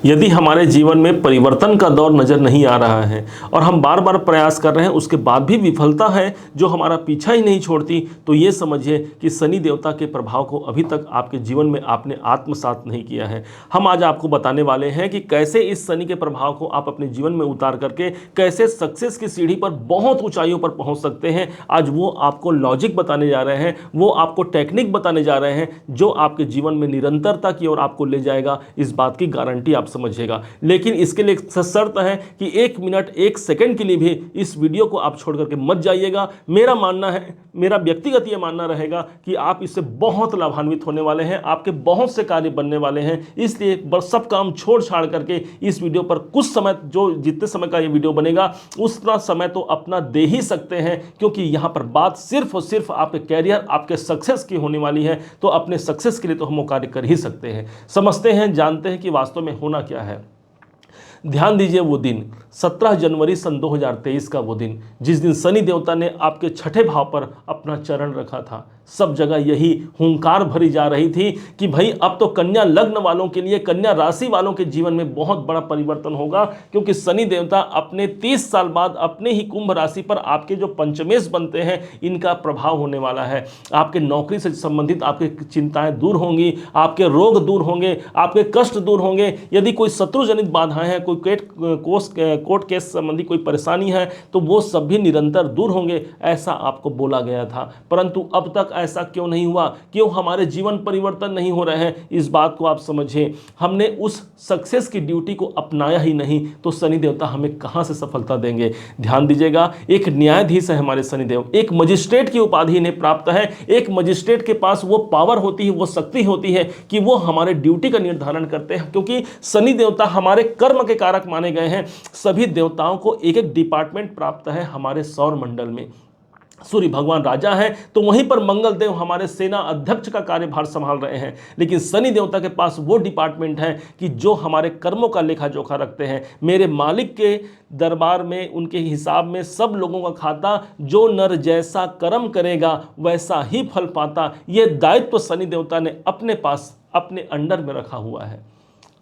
यदि हमारे जीवन में परिवर्तन का दौर नज़र नहीं आ रहा है और हम बार बार प्रयास कर रहे हैं, उसके बाद भी विफलता है जो हमारा पीछा ही नहीं छोड़ती, तो ये समझिए कि शनि देवता के प्रभाव को अभी तक आपके जीवन में आपने आत्मसात नहीं किया है। हम आज आपको बताने वाले हैं कि कैसे इस शनि के प्रभाव को आप अपने जीवन में उतार करके कैसे सक्सेस की सीढ़ी पर बहुत ऊंचाइयों पर पहुंच सकते हैं। आज वो आपको लॉजिक बताने जा रहे हैं, वो आपको टेक्निक बताने जा रहे हैं जो आपके जीवन में निरंतरता की ओर आपको ले जाएगा। इस बात की गारंटी आप समझिएगा। लेकिन इसके लिए एक शर्त है कि 1 मिनट 1 सेकंड के लिए भी इस वीडियो को आप छोड़ करके मत जाइएगा। मेरा मानना है, मेरा व्यक्तिगत ये मानना रहेगा कि आप इससे बहुत लाभान्वित होने वाले हैं, आपके बहुत से कार्य बनने वाले हैं। इसलिए सब काम छोड़ छाड़ करके इस वीडियो पर कुछ समय, जो जितने समय का ये वीडियो बनेगा उतना समय तो अपना दे ही सकते हैं, क्योंकि यहाँ पर बात सिर्फ और सिर्फ आपके कैरियर, आपके सक्सेस की होने वाली है। तो अपने सक्सेस के लिए तो हम वो कार्य कर ही सकते हैं। समझते हैं, जानते हैं कि वास्तव में होना क्या है। ध्यान दीजिए, वो दिन 17 जनवरी सन 2023 का वो दिन, जिस दिन शनि देवता ने आपके छठे भाव पर अपना चरण रखा था। सब जगह यही हुंकार भरी जा रही थी कि भाई अब तो कन्या लग्न वालों के लिए, कन्या राशि वालों के जीवन में बहुत बड़ा परिवर्तन होगा, क्योंकि शनि देवता अपने 30 साल बाद अपने ही कुंभ राशि पर आपके जो पंचमेश बनते हैं, इनका प्रभाव होने वाला है। आपके नौकरी से संबंधित आपकी चिंताएं दूर होंगी, आपके रोग दूर होंगे, आपके कष्ट दूर होंगे। यदि कोई शत्रु जनित बाधाएं हैं, कोई कोर्ट केस संबंधी कोई परेशानी है, तो वो सब भी निरंतर दूर होंगे, ऐसा आपको बोला गया था। परंतु अब तक ऐसा क्यों नहीं हुआ? क्यों हमारे जीवन परिवर्तन नहीं हो रहे हैं? इस बात को आप समझिए। हमने उस सक्सेस की ड्यूटी को अपनाया ही नहीं, तो शनि देवता हमें कहां से सफलता देंगे? ध्यान दीजिएगा, एक न्यायाधीश है हमारे शनिदेव, एक मजिस्ट्रेट की उपाधि इन्हें प्राप्त है। एक मजिस्ट्रेट के पास वो पावर होती है, वो शक्ति होती है कि वो हमारे ड्यूटी का निर्धारण करते हैं, क्योंकि शनि देवता हमारे कर्म के कारक माने गए हैं। सभी देवताओं को एक एक डिपार्टमेंट प्राप्त है हमारे सौर मंडल में। सूर्य भगवान राजा है, तो वहीं पर मंगल देव हमारे सेना अध्यक्ष का कार्यभार संभाल रहे हैं। लेकिन शनि देवता के पास वो डिपार्टमेंट है कि जो हमारे कर्मों का लेखा जोखा रखते हैं। मेरे मालिक के दरबार में, उनके हिसाब में सब लोगों का खाता, जो नर जैसा कर्म करेगा वैसा ही फल पाता। ये दायित्व शनि देवता ने अपने पास, अपने अंडर में रखा हुआ है।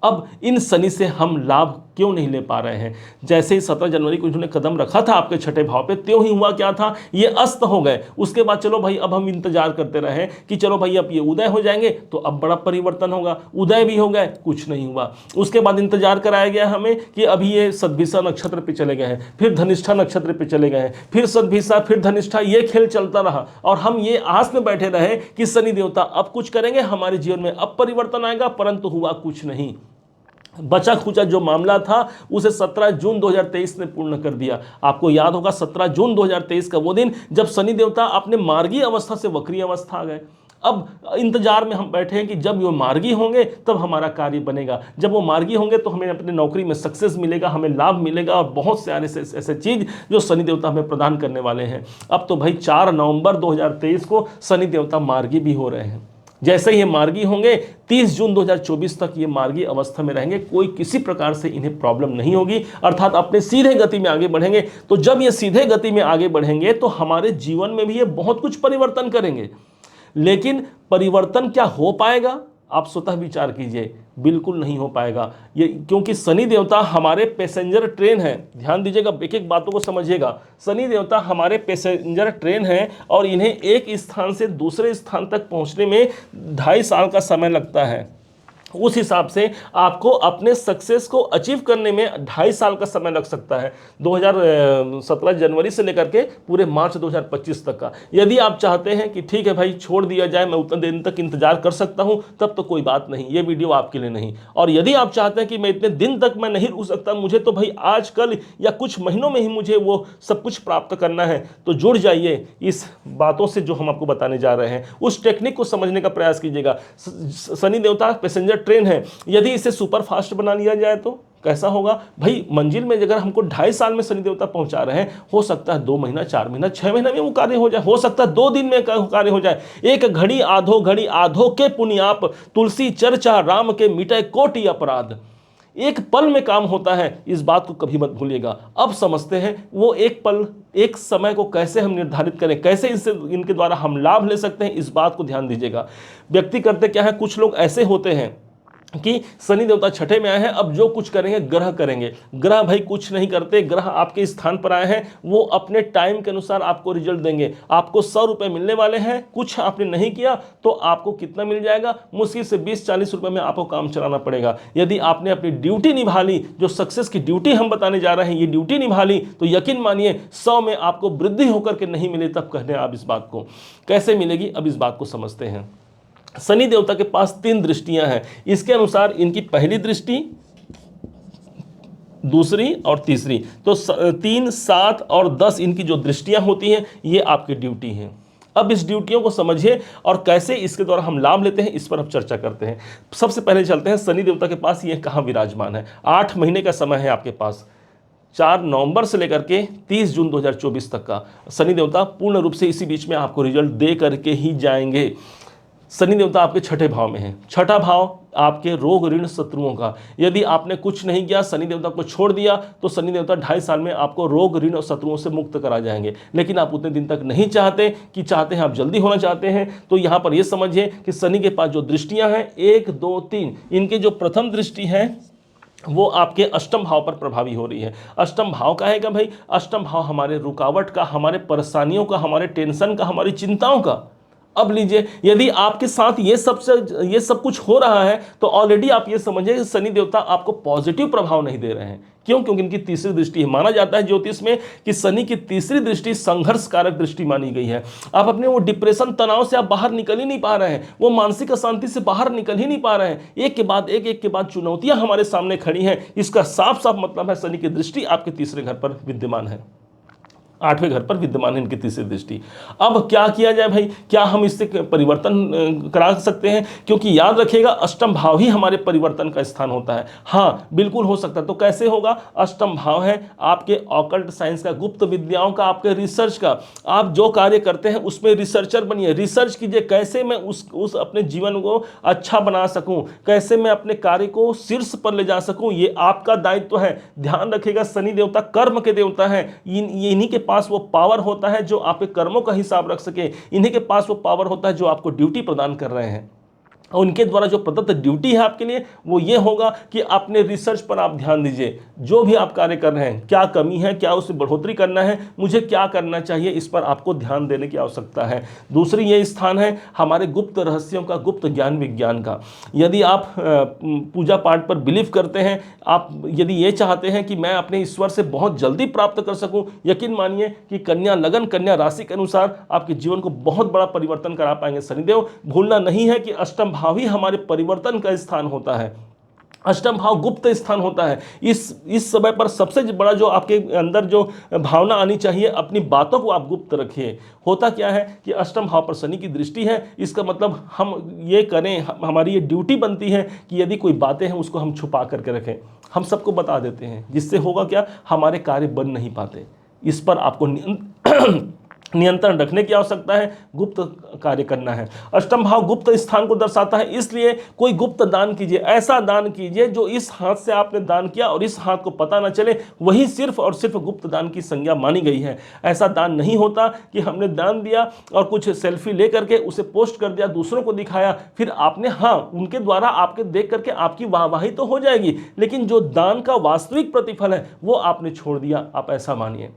अब इन शनि से हम लाभ क्यों नहीं ले पा रहे हैं? जैसे ही 17 जनवरी को इन्होंने कदम रखा था आपके छठे भाव पे, त्यों ही हुआ क्या था, ये अस्त हो गए। उसके बाद चलो भाई, अब हम इंतजार करते रहे कि चलो भाई अब ये उदय हो जाएंगे तो अब बड़ा परिवर्तन होगा। उदय भी हो गए, कुछ नहीं हुआ। उसके बाद इंतजार कराया गया हमें कि अभी ये सद्भिषा नक्षत्र पे चले गए हैं, फिर धनिष्ठा नक्षत्र पे चले गए हैं, फिर सद्भिषा, फिर धनिष्ठा, ये खेल चलता रहा। और हम ये आस में बैठे रहे कि शनि देवता अब कुछ करेंगे, हमारे जीवन में अब परिवर्तन आएगा, परंतु हुआ कुछ नहीं। बचा खुचा जो मामला था उसे 17 जून 2023 ने पूर्ण कर दिया। आपको याद होगा 17 जून 2023 का वो दिन जब शनि देवता अपने मार्गी अवस्था से वक्री अवस्था आ गए। अब इंतजार में हम बैठे हैं कि जब वो मार्गी होंगे तब हमारा कार्य बनेगा, जब वो मार्गी होंगे तो हमें अपने नौकरी में सक्सेस मिलेगा, हमें लाभ मिलेगा और बहुत से ऐसे चीज जो शनि देवता हमें प्रदान करने वाले हैं। अब तो भाई 4 नवंबर 2023 को शनि देवता मार्गी भी हो रहे हैं। जैसे ये मार्गी होंगे 30 जून 2024 तक ये मार्गी अवस्था में रहेंगे, कोई किसी प्रकार से इन्हें प्रॉब्लम नहीं होगी, अर्थात अपने सीधे गति में आगे बढ़ेंगे। तो जब ये सीधे गति में आगे बढ़ेंगे तो हमारे जीवन में भी ये बहुत कुछ परिवर्तन करेंगे। लेकिन परिवर्तन क्या हो पाएगा? आप स्वतः विचार कीजिए, बिल्कुल नहीं हो पाएगा। ये क्योंकि शनि देवता हमारे पैसेंजर ट्रेन है। ध्यान दीजिएगा, एक एक बातों को समझिएगा। शनि देवता हमारे पैसेंजर ट्रेन है और इन्हें एक स्थान से दूसरे स्थान तक पहुंचने में 2.5 साल का समय लगता है। उस हिसाब से आपको अपने सक्सेस को अचीव करने में 2.5 साल का समय लग सकता है, 2017 जनवरी से लेकर के पूरे मार्च 2025 तक का। यदि आप चाहते हैं कि ठीक है भाई छोड़ दिया जाए, मैं उतने दिन तक इंतजार कर सकता हूं, तब तो कोई बात नहीं, ये वीडियो आपके लिए नहीं। और यदि आप चाहते हैं कि मैं इतने दिन तक मैं नहीं रुक सकता, मुझे तो भाई आज कल या कुछ महीनों में ही मुझे वो सब कुछ प्राप्त करना है, तो जुड़ जाइए इस बातों से जो हम आपको बताने जा रहे हैं। उस टेक्निक को समझने का प्रयास कीजिएगा। शनि देवता पैसेंजर ट्रेन है, यदि इसे सुपर फास्ट बना लिया जाए तो कैसा होगा भाई? मंजिल में अगर हमको 2.5 साल में शनि देवता पहुंचा रहे हैं, हो सकता है 2 महीना, 4 महीना, 6 महीना में वो कार्य हो जाए, हो सकता है 2 दिन में कार्य हो जाए। एक घड़ी आधो के पुण्याप, तुलसी चर्चा राम के मिटे कोटि अपराध। एक पल में काम होता है, इस बात को कभी मत भूलिएगा। अब समझते हैं वो एक पल, एक समय को कैसे हम निर्धारित करें, कैसे इनके द्वारा हम लाभ ले सकते हैं, इस बात को ध्यान दीजिएगा। व्यक्ति करते क्या है, कुछ लोग ऐसे होते हैं कि शनि देवता छठे में आए हैं, अब जो कुछ करेंगे ग्रह करेंगे। ग्रह भाई कुछ नहीं करते, ग्रह आपके स्थान पर आए हैं, वो अपने टाइम के अनुसार आपको रिजल्ट देंगे। आपको 100 रुपए मिलने वाले हैं, कुछ आपने नहीं किया तो आपको कितना मिल जाएगा, मुश्किल से 20-40 रुपए में आपको काम चलाना पड़ेगा। यदि आपने अपनी ड्यूटी निभा ली, जो सक्सेस की ड्यूटी हम बताने जा रहे हैं, ये ड्यूटी निभा ली, तो यकीन मानिए 100 में आपको वृद्धि होकर के नहीं मिले तब कहने आप इस बात को कैसे मिलेगी, अब इस बात को समझते हैं। शनि देवता के पास 3 दृष्टियां हैं। इसके अनुसार इनकी पहली दृष्टि, दूसरी और तीसरी, तो 3, 7 और 10 इनकी जो दृष्टियां होती हैं ये आपकी ड्यूटी हैं। अब इस ड्यूटियों को समझिए और कैसे इसके द्वारा हम लाभ लेते हैं, इस पर अब चर्चा करते हैं। सबसे पहले चलते हैं शनि देवता के पास ये कहाँ विराजमान है। 8 महीने का समय है आपके पास, 4 नवंबर से लेकर के 30 जून 2024 तक का। शनि देवता पूर्ण रूप से इसी बीच में आपको रिजल्ट दे करके ही जाएंगे। शनि देवता आपके छठे भाव में है। छठा भाव आपके रोग ऋण शत्रुओं का। यदि आपने कुछ नहीं किया, शनि देवता को छोड़ दिया, तो शनि देवता 2.5 साल में आपको रोग ऋण और शत्रुओं से मुक्त करा जाएंगे। लेकिन आप उतने दिन तक नहीं चाहते, कि चाहते हैं आप जल्दी होना चाहते हैं, तो यहाँ पर यह समझिए कि शनि के पास जो दृष्टियां हैं 1, 2, 3, इनकी जो प्रथम दृष्टि है वो आपके अष्टम भाव पर प्रभावी हो रही है। अष्टम भाव का है क्या भाई? अष्टम भाव हमारे रुकावट का, हमारे परेशानियों का, हमारे टेंशन का, हमारी चिंताओं का। अब लीजिए, यदि आपके साथ ये सब कुछ हो रहा है, तो ऑलरेडी आप ये समझिए कि शनि देवता आपको पॉजिटिव प्रभाव नहीं दे रहे हैं। क्यों? क्योंकि इनकी तीसरी दृष्टि है। माना जाता है ज्योतिष में कि शनि की तीसरी दृष्टि संघर्ष कारक दृष्टि मानी गई है। आप अपने वो डिप्रेशन, तनाव से आप बाहर निकल ही नहीं पा रहे हैं, वो मानसिक अशांति से बाहर निकल ही नहीं पा रहे हैं। एक के बाद चुनौतियां हमारे सामने खड़ी हैं। इसका साफ साफ मतलब है शनि की दृष्टि आपके तीसरे घर पर विद्यमान है, 8वें घर पर विद्यमान है इनकी तीसरी दृष्टि। अब क्या किया जाए भाई? क्या हम इससे परिवर्तन करा सकते हैं? क्योंकि याद रखिएगा, अष्टम भाव ही हमारे परिवर्तन का स्थान होता है। हाँ, बिल्कुल हो सकता है। तो कैसे होगा? अष्टम भाव है आपके ऑकल्ट साइंस का, गुप्त विद्याओं का, आपके रिसर्च का। आप जो कार्य करते हैं उसमें रिसर्चर बनिए, रिसर्च कीजिए, कैसे मैं उस अपने जीवन को अच्छा बना सकूं, कैसे मैं अपने कार्य को शीर्ष पर ले जा सकूं, ये आपका दायित्व है। ध्यान रखिएगा, शनि देवता कर्म के देवता है। इन्हीं के पास वो पावर होता है जो आपके कर्मों का हिसाब रख सके। इन्हीं के पास वो पावर होता है जो आपको ड्यूटी प्रदान कर रहे हैं। और उनके द्वारा जो प्रदत्त ड्यूटी है आपके लिए, वो ये होगा कि अपने रिसर्च पर आप ध्यान दीजिए। जो भी आप कार्य कर रहे हैं, क्या कमी है, क्या उसमें बढ़ोतरी करना है, मुझे क्या करना चाहिए, इस पर आपको ध्यान देने की आवश्यकता है। दूसरी ये स्थान है हमारे गुप्त रहस्यों का, गुप्त ज्ञान विज्ञान का। यदि आप पूजा पाठ पर बिलीव करते हैं, आप यदि ये चाहते हैं कि मैं अपने ईश्वर से बहुत जल्दी प्राप्त कर सकूं, यकीन मानिए कि कन्या लगन, कन्या राशि के अनुसार आपके जीवन को बहुत बड़ा परिवर्तन करा पाएंगे शनिदेव। भूलना नहीं है कि अष्टम भाव ही हमारे परिवर्तन का स्थान होता है। अष्टम भाव गुप्त स्थान होता है। इस समय पर सबसे बड़ा जो आपके अंदर जो भावना आनी चाहिए, अपनी बातों को आप गुप्त रखिए। होता क्या है कि अष्टम भाव पर शनि की दृष्टि है, इसका मतलब हम ये करें, हमारी ये ड्यूटी बनती है कि यदि कोई बातें हैं उसको हम छुपा करके रखें, हम सबको बता देते हैं। जिससे होगा क्या, हमारे कार्य बन नहीं पाते। इस पर आपको नियंत्रण रखने की आवश्यकता है, गुप्त कार्य करना है। अष्टम भाव गुप्त स्थान को दर्शाता है, इसलिए कोई गुप्त दान कीजिए, ऐसा दान कीजिए जो इस हाथ से आपने दान किया और इस हाथ को पता न चले, वही सिर्फ और सिर्फ गुप्त दान की संज्ञा मानी गई है। ऐसा दान नहीं होता कि हमने दान दिया और कुछ सेल्फी ले करके उसे पोस्ट कर दिया, दूसरों को दिखाया, फिर आपने, हाँ, उनके द्वारा आपके देख करके आपकी वाहवाही तो हो जाएगी, लेकिन जो दान का वास्तविक प्रतिफल है वो आपने छोड़ दिया, आप ऐसा मानिए।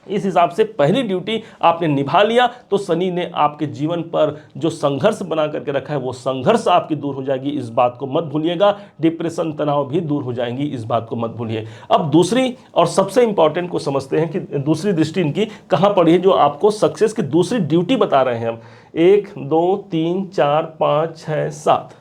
इस हिसाब से पहली ड्यूटी आपने निभा लिया तो शनि ने आपके जीवन पर जो संघर्ष बना करके रखा है वो संघर्ष आपकी दूर हो जाएगी, इस बात को मत भूलिएगा। डिप्रेशन, तनाव भी दूर हो जाएंगी, इस बात को मत भूलिए। अब दूसरी और सबसे इंपॉर्टेंट को समझते हैं कि दूसरी दृष्टि इनकी कहाँ पड़ी है, जो आपको सक्सेस की दूसरी ड्यूटी बता रहे हैं हम। 1, 2, 3, 4, 5, 6, 7,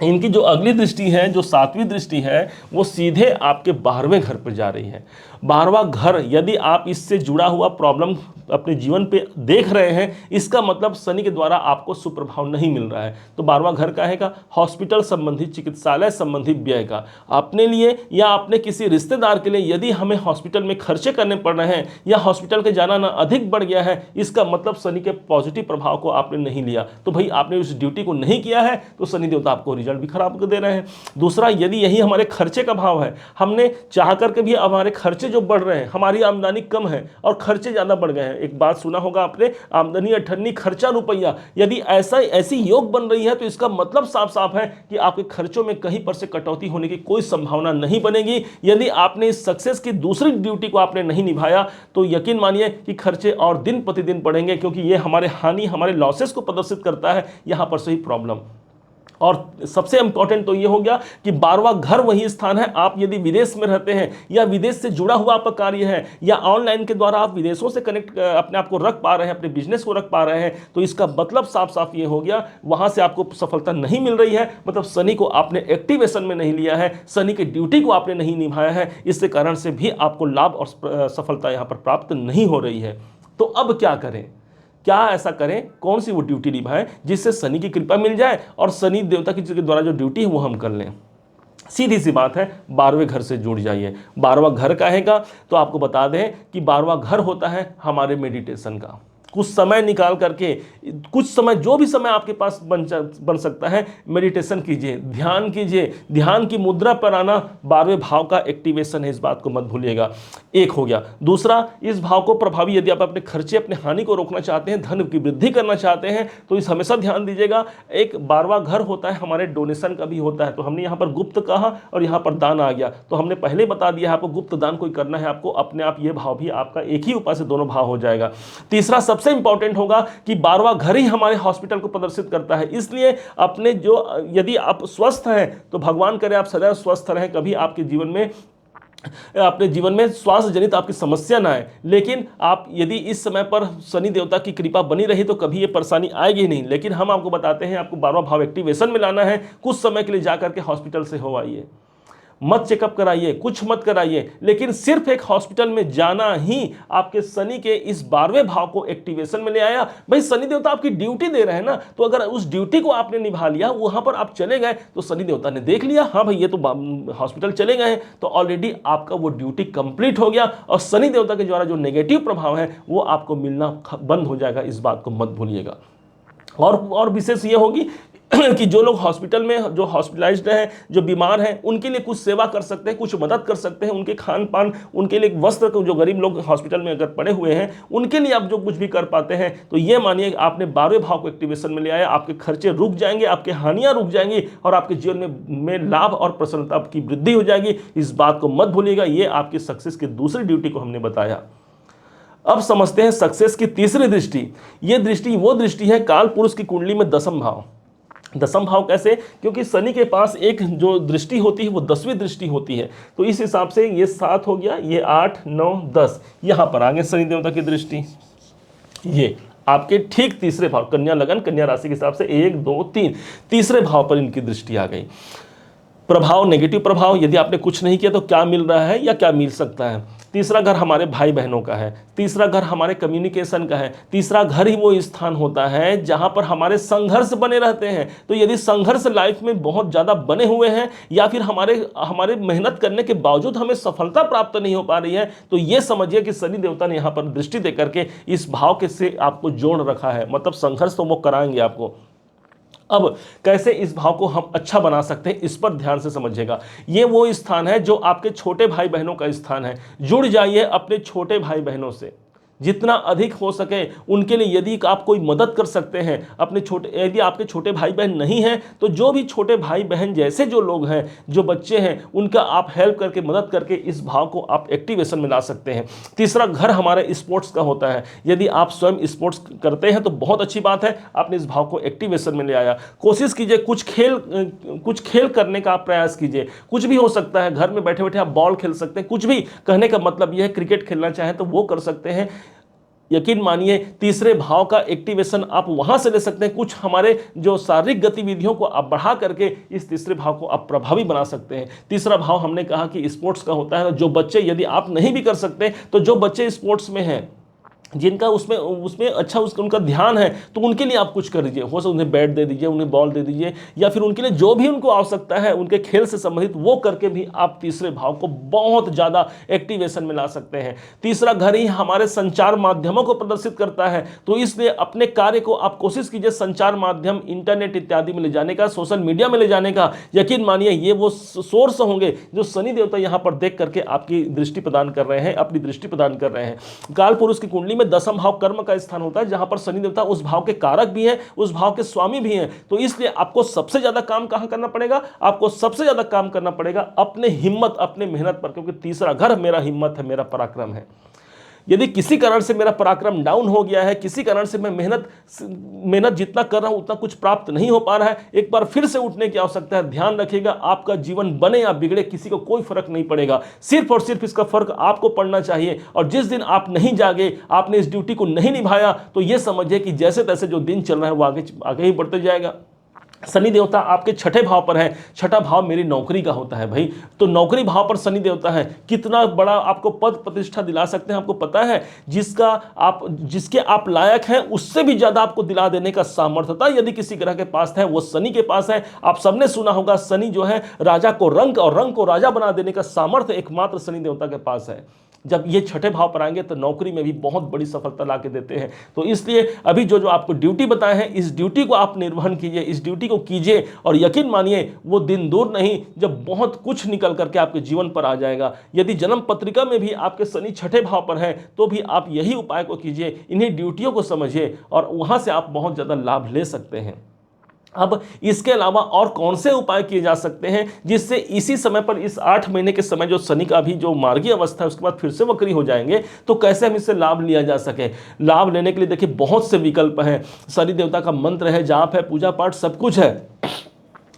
इनकी जो अगली दृष्टि है, जो 7वीं दृष्टि है, वो सीधे आपके 12वें घर पर जा रही है। 12वां घर, यदि आप इससे जुड़ा हुआ प्रॉब्लम अपने जीवन पे देख रहे हैं, इसका मतलब शनि के द्वारा आपको सुप्रभाव नहीं मिल रहा है। तो 12वां घर का है का हॉस्पिटल संबंधी, चिकित्सालय संबंधी व्यय का, अपने लिए या अपने किसी रिश्तेदार के लिए यदि हमें हॉस्पिटल में खर्चे करने पड़ रहे हैं या हॉस्पिटल के जाना ना अधिक बढ़ गया है, इसका मतलब शनि के पॉजिटिव प्रभाव को आपने नहीं लिया। तो भाई आपने उस ड्यूटी को नहीं किया है तो शनि देवता आपको रिजल्ट भी खराब दे रहे हैं। दूसरा, यदि यही हमारे खर्चे का भाव है, हमने चाह करके भी हमारे खर्चे जो बढ़ रहे हैं, हमारी आमदनी कम है और खर्चे ज़्यादा बढ़ गए हैं। एक बात सुना होगा आपने, आमदनी अठन्नी खर्चा रुपया। यदि ऐसी योग बन रही है तो इसका मतलब साफ साफ है कि आपके खर्चों में कहीं पर से कटौती होने की कोई संभावना नहीं बनेगी। यदि आपने इस सक्सेस की दूसरी ड्यूटी को आपने नहीं निभाया तो यकीन मानिए कि खर्चे और दिन प्रतिदिन बढ़ेंगे, क्योंकि ये हमारे हानि, हमारे लॉसेस को प्रदर्शित करता है। यहां पर से ही प्रॉब्लम। और सबसे इंपॉर्टेंट तो ये हो गया कि 12वां घर वही स्थान है। आप यदि विदेश में रहते हैं या विदेश से जुड़ा हुआ आपका कार्य है या ऑनलाइन के द्वारा आप विदेशों से कनेक्ट अपने आप को रख पा रहे हैं, अपने बिजनेस को रख पा रहे हैं, तो इसका मतलब साफ साफ ये हो गया, वहां से आपको सफलता नहीं मिल रही है। मतलब शनि को आपने एक्टिवेशन में नहीं लिया है, शनि की ड्यूटी को आपने नहीं निभाया है, इसके कारण से भी आपको लाभ और सफलता यहां पर प्राप्त नहीं हो रही है। तो अब क्या करें, क्या ऐसा करें, कौन सी वो ड्यूटी निभाएं जिससे शनि की कृपा मिल जाए और शनि देवता के द्वारा जो ड्यूटी है वो हम कर लें। सीधी सी बात है, 12वें घर से जुड़ जाइए। 12वां घर का हैगा तो आपको बता दें कि 12वां घर होता है हमारे मेडिटेशन का। कुछ समय निकाल करके, कुछ समय, जो भी समय आपके पास बन सकता है, मेडिटेशन कीजिए, ध्यान कीजिए। ध्यान की मुद्रा पर आना 12वें भाव का एक्टिवेशन है, इस बात को मत भूलिएगा। एक हो गया। दूसरा, इस भाव को प्रभावी, यदि आप अपने खर्चे, अपने हानि को रोकना चाहते हैं, धन की वृद्धि करना चाहते हैं, तो इस हमेशा ध्यान दीजिएगा। एक 12वां घर होता है हमारे डोनेशन का भी होता है। तो हमने यहाँ पर गुप्त कहा और यहाँ पर दान आ गया, तो हमने पहले बता दिया है आपको गुप्त दान कोई करना है आपको, अपने आप ये भाव भी आपका एक ही उपाय से दोनों भाव हो जाएगा। तीसरा सबसे इंपॉर्टेंट होगा कि 12वां घर ही हमारे हॉस्पिटल को प्रदर्शित करता है। इसलिए अपने जो, यदि आप स्वस्थ हैं तो भगवान करे आप सदैव स्वस्थ रहें, कभी आपके जीवन में, अपने जीवन में स्वास्थ्य जनित आपकी समस्या ना आए। लेकिन आप यदि इस समय पर शनि देवता की कृपा बनी रही तो कभी ये परेशानी आएगी नहीं। लेकिन हम आपको बताते हैं, आपको 12वां भाव एक्टिवेशन में लाना है, कुछ समय के लिए जाकर के हॉस्पिटल से हो आइए, मत चेकअप कराइए, कुछ मत कराइए, लेकिन सिर्फ एक हॉस्पिटल में जाना ही आपके शनि के इस 12वें भाव को एक्टिवेशन में ले आया। भाई शनि देवता आपकी ड्यूटी दे रहे हैं ना, तो अगर उस ड्यूटी को आपने निभा लिया, वहां पर आप चले गए तो शनि देवता ने देख लिया, हाँ भाई ये तो हॉस्पिटल चले गए हैं, तो ऑलरेडी आपका वो ड्यूटी कंप्लीट हो गया और शनि देवता के द्वारा जो नेगेटिव प्रभाव है वो आपको मिलना बंद हो जाएगा। इस बात को मत भूलिएगा। और विशेष ये होगी कि जो लोग हॉस्पिटल में, जो हॉस्पिटलाइज्ड हैं, जो बीमार हैं, उनके लिए कुछ सेवा कर सकते हैं, कुछ मदद कर सकते हैं, उनके खान पान, उनके लिए वस्त्र, जो गरीब लोग हॉस्पिटल में अगर पड़े हुए हैं उनके लिए आप जो कुछ भी कर पाते हैं, तो ये मानिए आपने 12वें भाव को एक्टिवेशन में ले आया। आपके खर्चे रुक जाएंगे, आपके हानियां रुक जाएंगी और आपके जीवन में लाभ और प्रसन्नता की वृद्धि हो जाएगी। इस बात को मत भूलिएगा। ये आपकी सक्सेस की दूसरी ड्यूटी को हमने बताया। अब समझते हैं सक्सेस की तीसरी दृष्टि। ये दृष्टि वो दृष्टि है काल पुरुष की कुंडली में दसम भाव। दसम भाव कैसे? क्योंकि शनि के पास एक जो दृष्टि होती है वो 10वीं दृष्टि होती है। तो इस हिसाब से ये 7 हो गया, ये 8, 9, 10, यहां पर आ गए शनि देवता की दृष्टि। ये आपके ठीक तीसरे भाव, कन्या लगन, कन्या राशि के हिसाब से 1, 2, 3, तीसरे भाव पर इनकी दृष्टि आ गई। प्रभाव, नेगेटिव प्रभाव, यदि आपने कुछ नहीं किया तो क्या मिल रहा है या क्या मिल सकता है। तीसरा घर हमारे भाई बहनों का है, तीसरा घर हमारे कम्युनिकेशन का है, तीसरा घर ही वो स्थान होता है जहां पर हमारे संघर्ष बने रहते हैं। तो यदि संघर्ष लाइफ में बहुत ज़्यादा बने हुए हैं या फिर हमारे मेहनत करने के बावजूद हमें सफलता प्राप्त नहीं हो पा रही है, तो ये समझिए कि शनि देवता ने यहाँ पर दृष्टि दे करके इस भाव के से आपको जोड़ रखा है। मतलब संघर्ष तो वो कराएंगे आपको। अब कैसे इस भाव को हम अच्छा बना सकते हैं, इस पर ध्यान से समझिएगा। ये वो स्थान है जो आपके छोटे भाई बहनों का स्थान है। जुड़ जाइए अपने छोटे भाई बहनों से, जितना अधिक हो सके उनके लिए। यदि आप कोई मदद कर सकते हैं अपने छोटे, यदि आपके छोटे भाई बहन नहीं हैं तो जो भी छोटे भाई बहन जैसे जो लोग हैं, जो बच्चे हैं, उनका आप हेल्प करके, मदद करके इस भाव को आप एक्टिवेशन में ला सकते हैं। तीसरा घर हमारे स्पोर्ट्स का होता है। यदि आप स्वयं स्पोर्ट्स करते हैं तो बहुत अच्छी बात है, आपने इस भाव को एक्टिवेशन में ले आया। कोशिश कीजिए कुछ खेल करने का आप प्रयास कीजिए। कुछ भी हो सकता है, घर में बैठे बैठे आप बॉल खेल सकते हैं, कुछ भी। कहने का मतलब यह है क्रिकेट खेलना चाहें तो वो कर सकते हैं। यकीन मानिए तीसरे भाव का एक्टिवेशन आप वहां से ले सकते हैं। कुछ हमारे जो शारीरिक गतिविधियों को आप बढ़ा करके इस तीसरे भाव को आप प्रभावी बना सकते हैं। तीसरा भाव हमने कहा कि स्पोर्ट्स का होता है। जो बच्चे, यदि आप नहीं भी कर सकते तो जो बच्चे स्पोर्ट्स में हैं, जिनका उसमें उसमें अच्छा उनका ध्यान है, तो उनके लिए आप कुछ कर दीजिए। हो सकता उन्हें बैट दे दीजिए, उन्हें बॉल दे दीजिए, या फिर उनके लिए जो भी उनको आवश्यकता है उनके खेल से संबंधित वो करके भी आप तीसरे भाव को बहुत ज़्यादा एक्टिवेशन में ला सकते हैं। तीसरा घर ही हमारे संचार माध्यमों को प्रदर्शित करता है, तो इसलिए अपने कार्य को आप कोशिश कीजिए संचार माध्यम, इंटरनेट इत्यादि में ले जाने का, सोशल मीडिया में ले जाने का। यकीन मानिए ये वो सोर्स होंगे जो शनि देवता यहाँ पर देख करके आपकी दृष्टि प्रदान कर रहे हैं, अपनी दृष्टि प्रदान कर रहे हैं। काल पुरुष की कुंडली में दसम भाव कर्म का स्थान होता है, जहां पर शनि देवता उस भाव के कारक भी हैं, उस भाव के स्वामी भी हैं। तो इसलिए आपको सबसे ज्यादा काम कहां करना पड़ेगा? आपको सबसे ज्यादा काम करना पड़ेगा अपने हिम्मत, अपने मेहनत पर, क्योंकि तीसरा घर मेरा हिम्मत है, मेरा पराक्रम है। यदि किसी कारण से मेरा पराक्रम डाउन हो गया है, किसी कारण से मैं मेहनत जितना कर रहा हूं उतना कुछ प्राप्त नहीं हो पा रहा है, एक बार फिर से उठने की आवश्यकता है। ध्यान रखिएगा, आपका जीवन बने या बिगड़े किसी को कोई फर्क नहीं पड़ेगा, सिर्फ और सिर्फ इसका फर्क आपको पड़ना चाहिए। और जिस दिन आप नहीं जागे, आपने इस ड्यूटी को नहीं निभाया, तो यह समझिए कि जैसे तैसे जो दिन चल रहा है वो आगे ही बढ़ते जाएगा। शनि देवता आपके छठे भाव पर है। छठा भाव मेरी नौकरी का होता है भाई, तो नौकरी भाव पर शनि देवता है, कितना बड़ा आपको पद प्रतिष्ठा दिला सकते हैं। आपको पता है जिसके आप लायक हैं उससे भी ज्यादा आपको दिला देने का सामर्थ्यता यदि किसी ग्रह के पास है वो शनि के पास है। आप सबने सुना होगा शनि जो है राजा को रंक और रंक को राजा बना देने का सामर्थ्य एकमात्र शनि देवता के पास है। जब ये छठे भाव पर आएंगे तो नौकरी में भी बहुत बड़ी सफलता ला के देते हैं। तो इसलिए अभी जो आपको ड्यूटी बताए हैं, इस ड्यूटी को आप निर्वहन कीजिए, इस ड्यूटी को कीजिए, और यकीन मानिए वो दिन दूर नहीं जब बहुत कुछ निकल करके आपके जीवन पर आ जाएगा। यदि जन्म पत्रिका में भी आपके शनि छठे भाव पर है तो भी आप यही उपाय को कीजिए, इन्हीं ड्यूटियों को समझिए, और वहां से आप बहुत ज़्यादा लाभ ले सकते हैं। अब इसके अलावा और कौन से उपाय किए जा सकते हैं जिससे इसी समय पर, इस 8 महीने के समय जो शनि का भी जो मार्गीय अवस्था है उसके बाद फिर से वक्री हो जाएंगे, तो कैसे हम इससे लाभ लिया जा सके? लाभ लेने के लिए देखिए बहुत से विकल्प हैं। शनि देवता का मंत्र है, जाप है, पूजा पाठ सब कुछ है,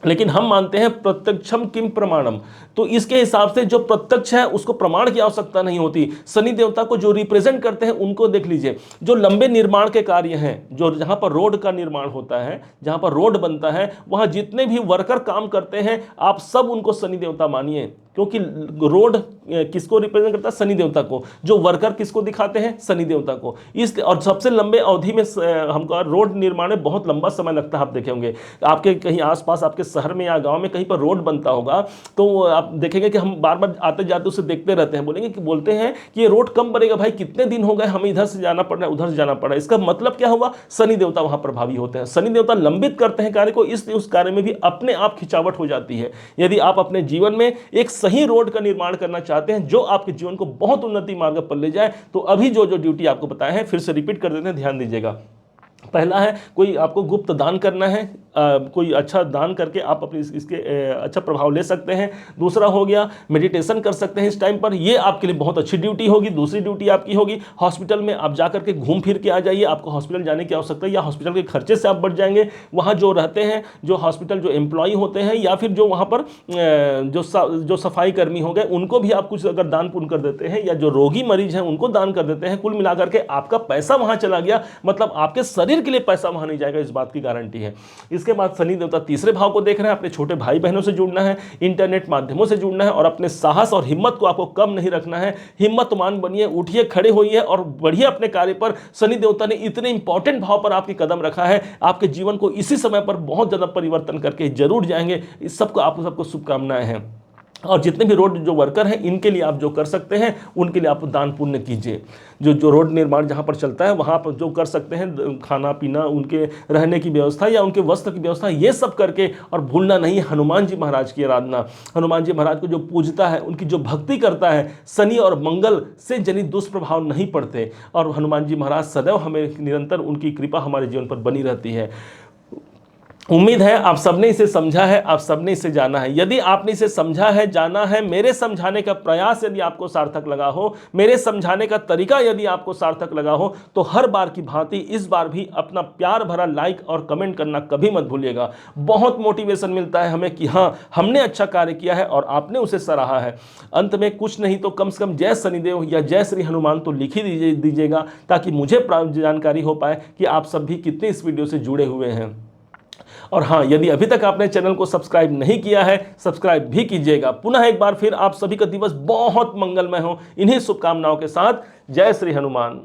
लेकिन हम मानते हैं प्रत्यक्षम किम प्रमाणम। तो इसके हिसाब से जो प्रत्यक्ष है उसको प्रमाण की आवश्यकता नहीं होती। शनि देवता को जो रिप्रेजेंट करते हैं उनको देख लीजिए। जो लंबे निर्माण के कार्य हैं, जो जहां पर रोड का निर्माण होता है, जहां पर रोड बनता है, वहां जितने भी वर्कर काम करते हैं आप सब उनको शनि देवता मानिए, क्योंकि रोड किसको रिप्रेजेंट करता है? शनि देवता को। जो वर्कर किसको दिखाते हैं? शनि देवता को। इसलिए और सबसे लंबे अवधि में हमको रोड निर्माण में बहुत लंबा समय लगता है। आप देखे होंगे आपके कहीं आसपास, आपके शहर में या गांव में कहीं पर रोड बनता होगा तो आप देखेंगे कि हम बार बार आते जाते उसे देखते रहते हैं, बोलते हैं कि ये रोड कम बनेगा भाई, कितने दिन हो गए हमें इधर से जाना पड़ रहा है, उधर से जाना पड़ रहा है। इसका मतलब क्या हुआ? शनि देवता वहां प्रभावी होते हैं। शनि देवता लंबित करते हैं कार्य को, इसलिए उस कार्य में भी अपने आप खिंचावट हो जाती है। यदि आप अपने जीवन में एक सही रोड का निर्माण करना चाहते हैं जो आपके जीवन को बहुत उन्नति मार्ग पर ले जाए, तो अभी जो ड्यूटी आपको बताए हैं फिर से रिपीट कर देते हैं, ध्यान दीजिएगा। पहला है, कोई आपको गुप्त दान करना है, कोई अच्छा दान करके आप अपने इसके अच्छा प्रभाव ले सकते हैं। दूसरा हो गया मेडिटेशन कर सकते हैं इस टाइम पर, ये आपके लिए बहुत अच्छी ड्यूटी होगी। दूसरी ड्यूटी आपकी होगी हॉस्पिटल में आप जाकर के घूम फिर के आ जाइए। आपको हॉस्पिटल जाने की आवश्यकता है या हॉस्पिटल के खर्चे से आप बढ़ जाएंगे। वहाँ जो रहते हैं, जो हॉस्पिटल जो एम्प्लॉय होते हैं या फिर जो वहाँ पर जो सफाई कर्मी हो गए, उनको भी आप कुछ अगर दान पुण्य कर देते हैं, या जो रोगी मरीज हैं उनको दान कर देते हैं, कुल मिलाकर के आपका पैसा वहाँ चला गया, मतलब आपके शरीर के लिए पैसा वहाँ नहीं जाएगा, इस बात की गारंटी है। इसके बाद शनि देवता तीसरे भाव को देख रहे हैं। अपने छोटे भाई बहनों से जुड़ना है, इंटरनेट माध्यमों से जुड़ना है, और अपने साहस और हिम्मत को आपको कम नहीं रखना है। हिम्मतमान बनिए, उठिए, खड़े होइए और बढ़िए अपने कार्य पर। शनि देवता ने इतने इंपॉर्टेंट भाव पर आपकी कदम रखा है, आपके जीवन को इसी समय पर बहुत ज्यादा परिवर्तन करके जरूर जाएंगे। इस सबको आपको शुभकामनाएं हैं। और जितने भी रोड जो वर्कर हैं इनके लिए आप जो कर सकते हैं उनके लिए आप दान पुण्य कीजिए। जो रोड निर्माण जहाँ पर चलता है वहाँ पर जो कर सकते हैं, खाना पीना, उनके रहने की व्यवस्था या उनके वस्त्र की व्यवस्था, ये सब करके। और भूलना नहीं हनुमान जी महाराज की आराधना। हनुमान जी महाराज को जो पूजता है, उनकी जो भक्ति करता है, शनि और मंगल से जनित दुष्प्रभाव नहीं पड़ते। और हनुमान जी महाराज सदैव हमें निरंतर उनकी कृपा हमारे जीवन पर बनी रहती है। उम्मीद है आप सबने इसे समझा है, आप सबने इसे जाना है। यदि आपने इसे समझा है, जाना है, मेरे समझाने का प्रयास यदि आपको सार्थक लगा हो, मेरे समझाने का तरीका यदि आपको सार्थक लगा हो, तो हर बार की भांति इस बार भी अपना प्यार भरा लाइक और कमेंट करना कभी मत भूलिएगा। बहुत मोटिवेशन मिलता है हमें कि हाँ, हमने अच्छा कार्य किया है और आपने उसे सराहा है। अंत में कुछ नहीं तो कम से कम जय शनिदेव या जय श्री हनुमान तो लिख ही दीजिएगा, ताकि मुझे जानकारी हो पाए कि आप सब भी कितने इस वीडियो से जुड़े हुए हैं। और हाँ, यदि अभी तक आपने चैनल को सब्सक्राइब नहीं किया है, सब्सक्राइब भी कीजिएगा। पुनः एक बार फिर आप सभी का दिवस बहुत मंगलमय हो। इन्हीं शुभकामनाओं के साथ जय श्री हनुमान।